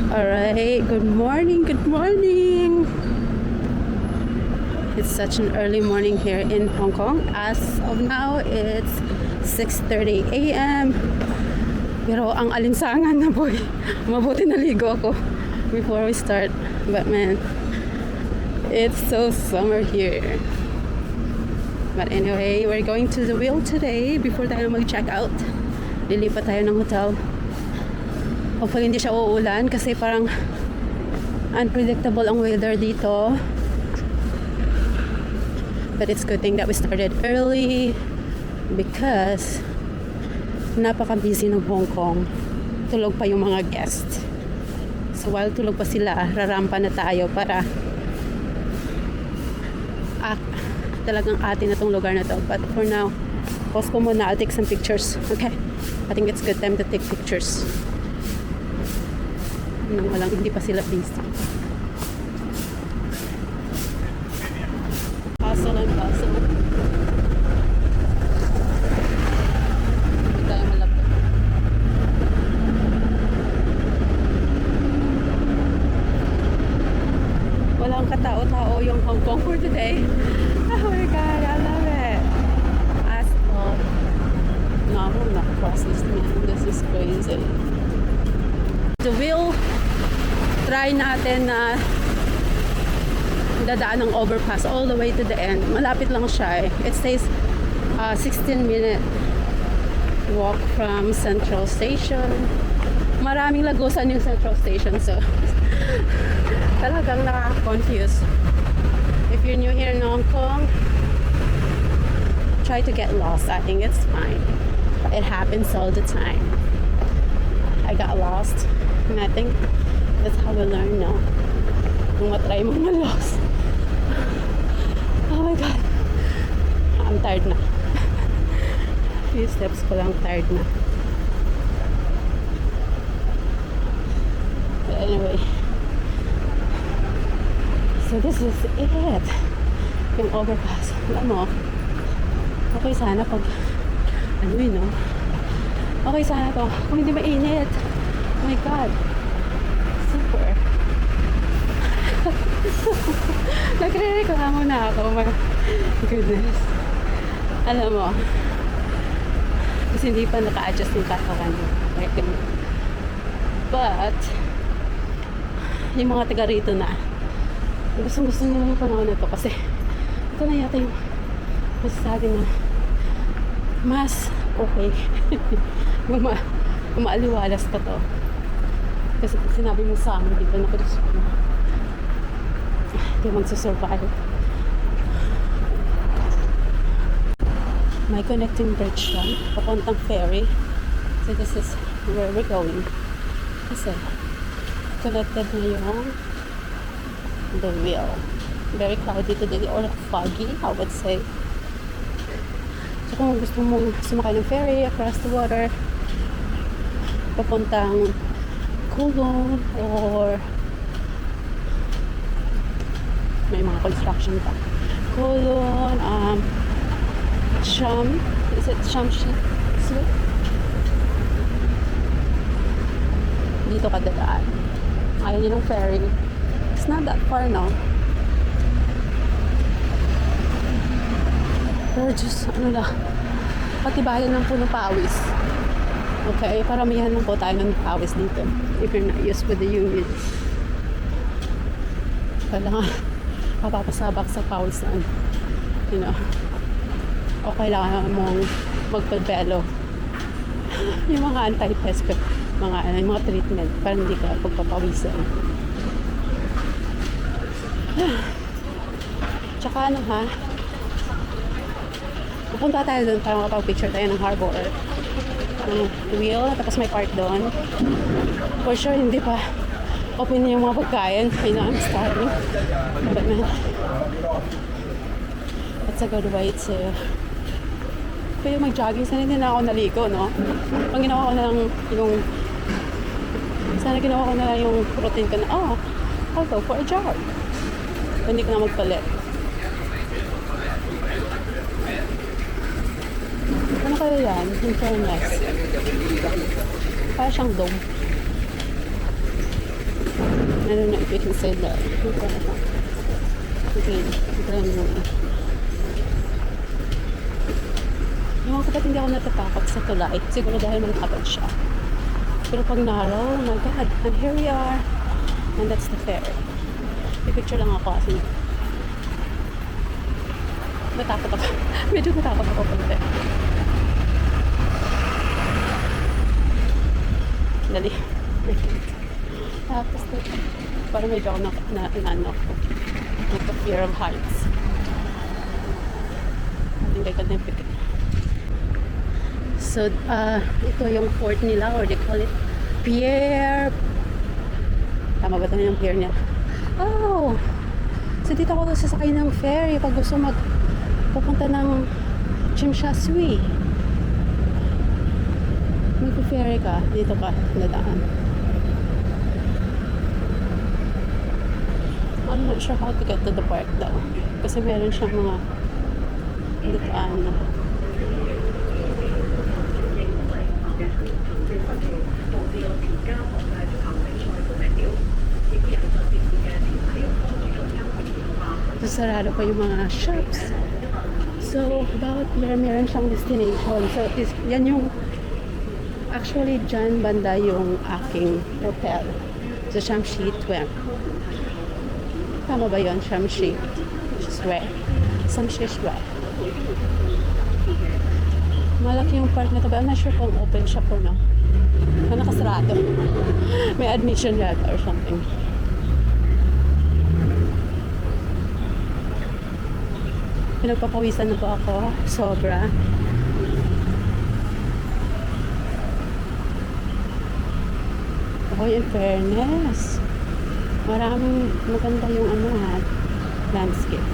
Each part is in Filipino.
Alright, good morning, good morning. It's such an early morning here in Hong Kong. As of now, it's 6:30 a.m. Pero ang alinsangan na boy. Mabuti naligo ako before we start. But man, it's so summer here. But anyway, we're going to the wheel today before tayo mag-check out. Lilipat tayo ng hotel. Hopefully hindi siya uulan kasi parang unpredictable ang weather dito. But it's good thing that we started early because napaka-busy ng Hong Kong. Tulog pa yung mga guests. So while tulog pa sila, rarampa na tayo para talagang atin na tong lugar na to. But for now, pause ko muna. I'll take some pictures. Okay? I think it's good time to take pictures. Hindi pa sila busy. Hustle and bustle. Hindi tayo malapit. Walang katao-tao yung Hong Kong for today. Oh my God, I love it. Asphalt. No, I will not cross this man. This is crazy. The wheel, try natin na dadaan ng overpass all the way to the end. Malapit lang siya eh. It says 16-minute walk from Central Station. Maraming lagusan yung Central Station, so talagang nakaka-confuse. If you're new here in Hong Kong, try to get lost. I think it's fine. It happens all the time. I got lost. And I think that's how we learn, no? Kung matry mo ma-lost. Oh my God. I'm tired na. Few steps ko lang, tired na. But anyway. So this is it. Yung overpass. Alam mo, okay sana pag, ano yun, no? Okay sana to. Kung hindi mainit. Oh my God. Super. Nagre-reklamo na ako. My goodness. Alam mo, kasi hindi pa naka-adjust yung katawan mo. But, yung mga taga rito na, gusto nila yung panahon na to kasi ito na yata yung masasabi na mas okay. Maaliwalas pa to. Kasi sinabi mo sa amin dito na kung hindi magsusurvive. May connecting bridge lang papuntang ferry. So this is where we're going. Kasi connected na yung the wheel. Very cloudy today or foggy, I would say. So kung gusto mong sumakay ng ferry across the water papuntang Kowloon or may mga construction pa. Kowloon, Sham, is it Sham Street? Dito ka dadaan. Ayaw niyo ng ferry. It's not that far, no? Pero just, ano lang, patibayan lang po ng pawis. Okay, paramihan lang po tayo ng pawis dito. If you're not used with the humid. Kailangan mapapasabak sa pawisan. You know. O kailangan mong magpabelo. Yung mga anti-pest, mga treatment para hindi ka pagpapawisan. Tsaka ano ha, pupunta tayo doon para makapag-picture tayo ng harbor. Wheel, tapos may park doon. For sure, hindi pa open yung mga pagkain. I know I'm starving. But man, it's a good way to pwede mag-jogging. Sana hindi na ako naligo, no? Pag ginawa ko na lang yung routine ko na, I'll go for a jog. Hindi ko na magpalit. Ano kaya yan? In fairness. Para siyang dome. I don't know if you can say that. Okay, try mo. Yung kapag hindi ako natatakot sa tulay, siguro dahil malapad siya. Pero pag naraw, oh my God, and here we are. And that's the ferry. I-picture lang ako kasi natakot ako. Medyo natakot ako pala. Dali. Tapos, parang medyo ako ano, fear of heights. I think I can pick it. So, ito yung port nila, or they call it pier. Tama ba ito yung pier niya? Oh! So, dito ako sasakay ng ferry pag gusto pupunta ng Chimshasui. Magpo-ferry ka, dito ka nadaan. I'm not sure how to get to the park daw. Kasi meron siyang mga daan. Sarado pa yung mga shops. So, about meron siyang destination. So, yan yung actually dyan banda yung aking hotel. So, Shamshi Twem. Tama ba yun? Shamshi Shwe. Shamshi Shwe. Malaki yung park na to. But I'm not sure kung open siya po, no? Nakasarado. May admission yata or something. Pinagpapawisan na po ako. Sobra. Oh, in fairness. Maraming maganda yung landscape.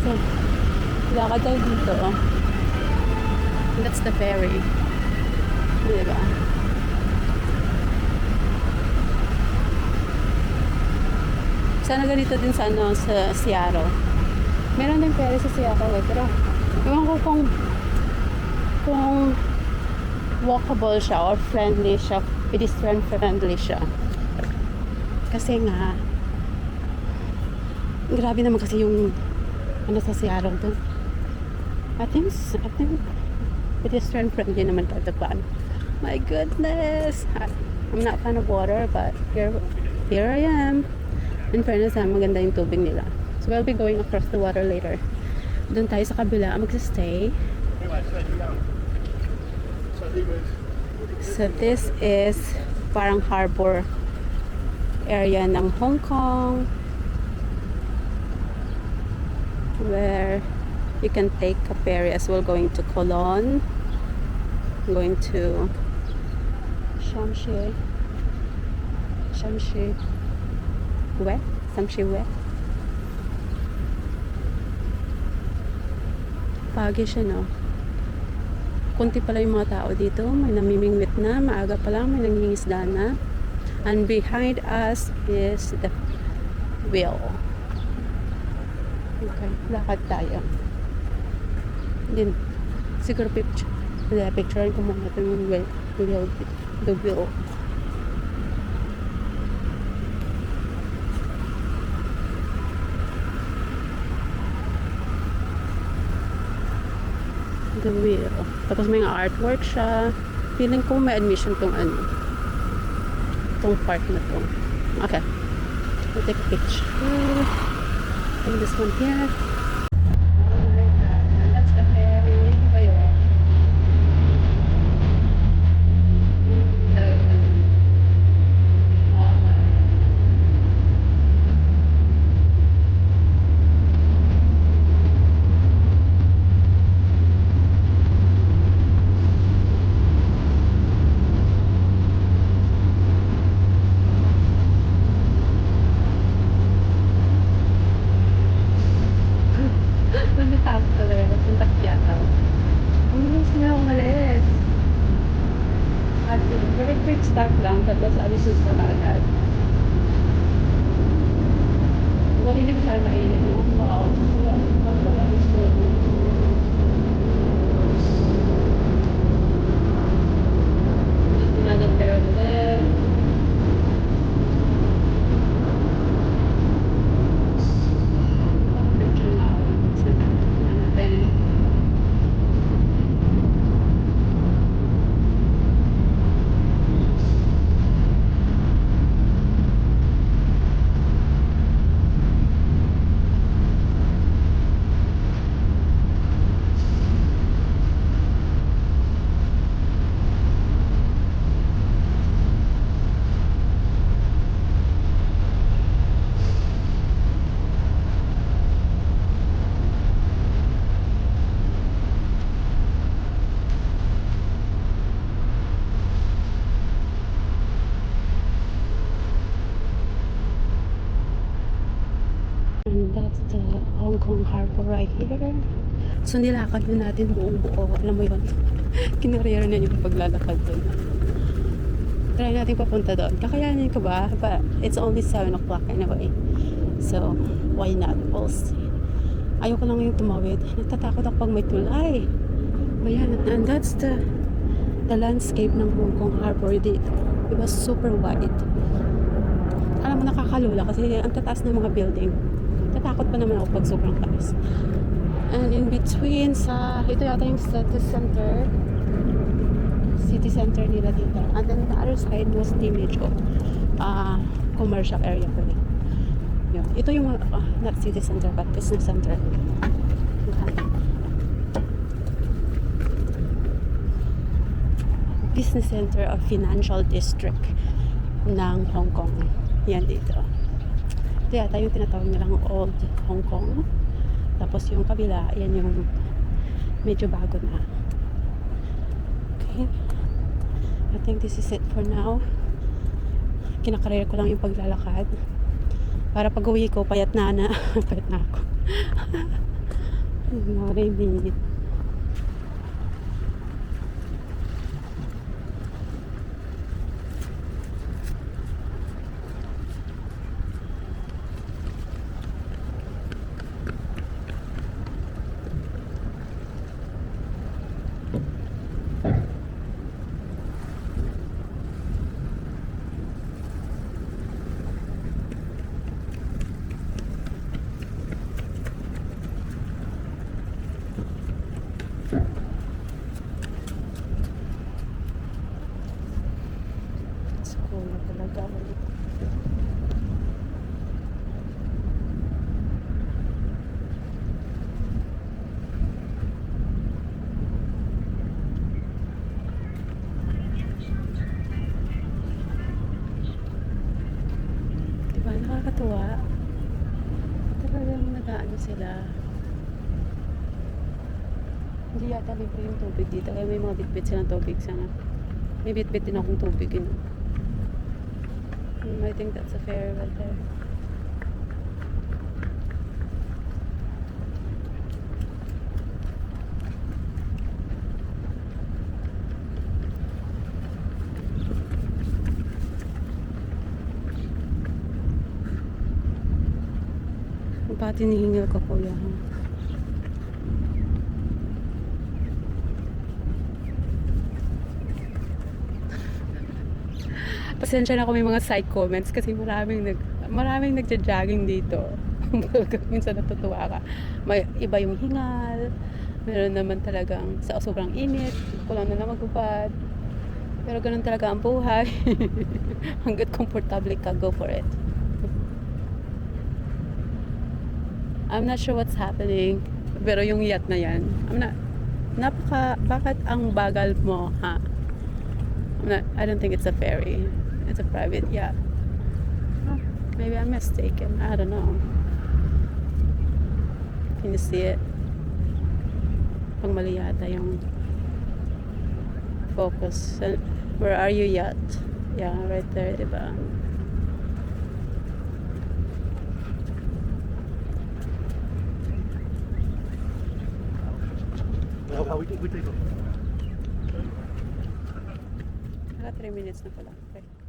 So, lakad tayo dito. That's the ferry. Diba? Sana ganito din sa Seattle. Meron din ferry sa Seattle pero ewan ko kung walkable siya or friendly siya, pedestrian friendly siya. Kasi nga grabe naman kasi yung sa Seattle doon. I think pedestrian friendly naman tatapaan. My goodness! I'm not fan of water but here I am. In fairness, maganda yung tubig nila. So, we'll be going across the water later. Doon tayo sa kabila, mag-stay. So, this is parang harbor area ng Hong Kong where you can take a ferry as well going to Cologne, going to Shamshi Wet. Pagi siya, no? Kunti pala yung mga tao dito. May namimingwit na. Maaga pa lang. May nangingisda na. And behind us is the wheel. Okay. Lakad tayo. Then, siguro picturean ko muna itong wheel. The wheel. The wheel. Tapos may artwork siya. Feeling ko may admission tong park na to. Okay. We'll take a picture. And this one here. That's the ferry. Ano ba yun? Natakot talaga. Punta yata. Ang bilis na umalis. At very quick stop lang. Tapos alisus na kaagad. Huwag hindi masyadong mainit. Wow. Nagaganda here. So nilakad na natin buong buo. Alam mo yun, kinarera na yung paglalakad doon. Try natin papunta doon. Kakayanin ko ba? But it's only 7 o'clock anyway. So, why not? We'll see. Ayoko lang yung tumawid. Natatakot ako pag may tulay. Ayan, and that's the landscape ng Hong Kong Harbor dito. It was super wide. Alam mo, nakakalula kasi ang tataas ng mga building. Tatakot pa naman ako pag sobrang taas. And in between ito yata yung city center nila dito. And then the other side was the medyo commercial area pa rin. Yun. Ito yung not city center but business center. Okay. Business center of financial district ng Hong Kong. Yan dito. Ito yata yung tinatawag nilang Old Hong Kong. Tapos yung kabila, yan yung medyo bago na. Okay. I think this is it for now. Kinakarera ko lang yung paglalakad. Para pag uwi ko, payat na. Payat na ako. Narinig. School na talaga. Diba, nakakatuwa. Talagang nag-ano sila. Hindi yata libre yung tubig dito. Kaya may mga bitbit silang tubig sana. May bitbit din akong tubig yun. I think that's a ferry right there. Ba't hinihingil ko po yan? Pasensya na kung may mga side comments kasi maraming nagja-jogging dito. Minsan natutuwa ka. May iba yung hingal. Meron naman talagang sa sobrang init. Kulang na lang magubad. Pero ganun talaga ang buhay. Hanggat komportable ka, go for it. I'm not sure what's happening. Pero yung yacht na yan, bakit ang bagal mo, ha? I don't think it's a ferry. It's a private yacht. Maybe I'm mistaken. I don't know. Can you see it? Pang mali yata yung focus. Where are you, yacht? Yeah, right there, diba? We take 3 minutes na pala. Okay.